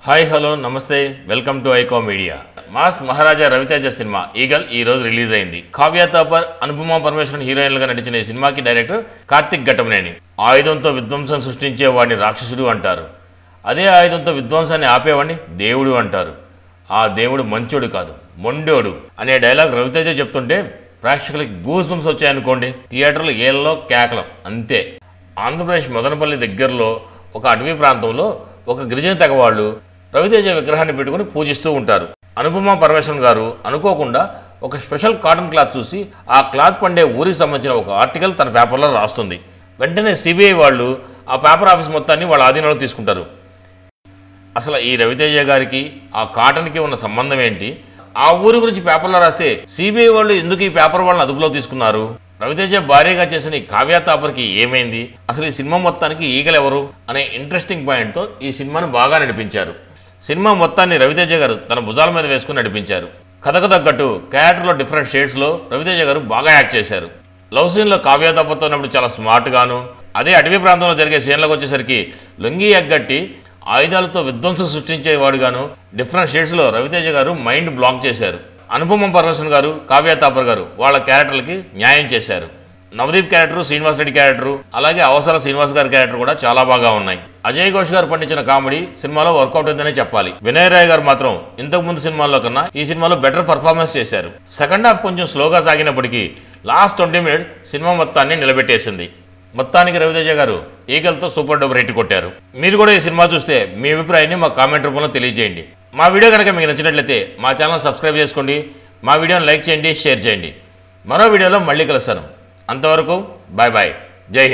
Hi hello నమస్తే welcome to Aiko media. Mass Maharaja Raviteja cinema Eagle ఈ రోజు రిలీజ్ అయింది. కావ్య తాపర్, అనుపమ పరమేశ్వరన్ హీరోయిన్లుగా నటించిన ఈ సినిమాకి డైరెక్టర్ కార్తిక్ ఘట్టమనేని. ఆయుధంతో విధ్వంసం సృష్టించే వాడిని రాక్షసుడు అంటారు. అదే ఆయుధంతో విధ్వంసాన్ని ఆపేవాడిని దేవుడు అంటారు. ఆ దేవుడు మంచోడు కాదు, మొండోడు అనే డైలాగ్ రవితేజ చెప్తుంటే ప్రేక్షకులకి గూస్ బంప్స్ వచ్చాయనుకోండి. థియేటర్లు ఏళ్ళలో కేకలం అంతే. ఆంధ్రప్రదేశ్ మదనపల్లి దగ్గరలో ఒక అటవీ ప్రాంతంలో ఒక గిరిజన తెగవాళ్ళు రవితేజ విగ్రహాన్ని పెట్టుకుని పూజిస్తూ ఉంటారు. అనుపమ పరమేశ్వరన్ గారు అనుకోకుండా ఒక స్పెషల్ కాటన్ క్లాత్ చూసి ఆ క్లాత్ పండే ఊరికి సంబంధించిన ఒక ఆర్టికల్ తన పేపర్లో రాస్తుంది. వెంటనే సిబిఐ వాళ్ళు ఆ పేపర్ ఆఫీస్ మొత్తాన్ని వాళ్ళ ఆధీనంలో తీసుకుంటారు. అసలు ఈ రవితేజ గారికి ఆ కాటన్కి ఉన్న సంబంధం ఏంటి? ఆ ఊరి గురించి పేపర్లో రాస్తే సిబిఐ వాళ్ళు ఎందుకు ఈ పేపర్ వాళ్ళని అదుపులో తీసుకున్నారు? రవితేజ భార్యగా చేసిన ఈ కావ్య తాపర్కి ఏమైంది? అసలు ఈ సినిమా మొత్తానికి ఈగలు ఎవరు అనే ఇంట్రెస్టింగ్ పాయింట్తో ఈ సినిమాను బాగా నడిపించారు. సినిమా మొత్తాన్ని రవితేజ గారు తన భుజాల మీద వేసుకుని నడిపించారు. కథకు తగ్గట్టు క్యారెక్టర్లో డిఫరెంట్ షేడ్స్లో రవితేజ గారు బాగా యాక్ట్ చేశారు. లవ్ సీన్లో కావ్య తాపర్తో ఉన్నప్పుడు చాలా స్మార్ట్గాను, అదే అటవీ ప్రాంతంలో జరిగే సీన్లకు వచ్చేసరికి లొంగి ఎగ్గట్టి ఆయుధాలతో విధ్వంసం సృష్టించేవాడుగాను డిఫరెంట్ షేడ్స్లో రవితేజ గారు మైండ్ బ్లాక్ చేశారు. అనుపమ పరమేశ్వరన్ గారు, కావ్య తాపర్ గారు వాళ్ళ క్యారెక్టర్లకి న్యాయం చేశారు. నవదీప్ క్యారెక్టర్, శ్రీనివాస్ రెడ్డి క్యారెక్టర్, అలాగే అవసర శ్రీనివాస్ గారి క్యారెక్టర్ కూడా చాలా బాగా ఉన్నాయి. అజయ్ ఘోష్ గారు పండించిన కామెడీ సినిమాలో వర్కౌట్ అయిందనే చెప్పాలి. వినయ్ రాయ్ గారు మాత్రం ఇంతకు ముందు సినిమాల్లో కన్నా ఈ సినిమాలో బెటర్ పర్ఫార్మెన్స్ చేశారు. సెకండ్ హాఫ్ కొంచెం స్లోగా సాగినప్పటికీ లాస్ట్ 20 మినిట్స్ సినిమా మొత్తాన్ని నిలబెట్టేసింది. మొత్తానికి రవితేజ గారు ఈగల్తో సూపర్ డూపర్ హిట్ కొట్టారు. మీరు కూడా ఈ సినిమా చూస్తే మీ అభిప్రాయాన్ని మా కామెంట్ రూపంలో తెలియజేయండి. మా వీడియో కనుక మీకు నచ్చినట్లయితే మా ఛానల్ సబ్స్క్రైబ్ చేసుకోండి, మా వీడియోని లైక్ చేయండి, షేర్ చేయండి. మరో వీడియోలో మళ్ళీ కలుస్తాను. అంతవరకు బాయ్ బాయ్, జై హింద్.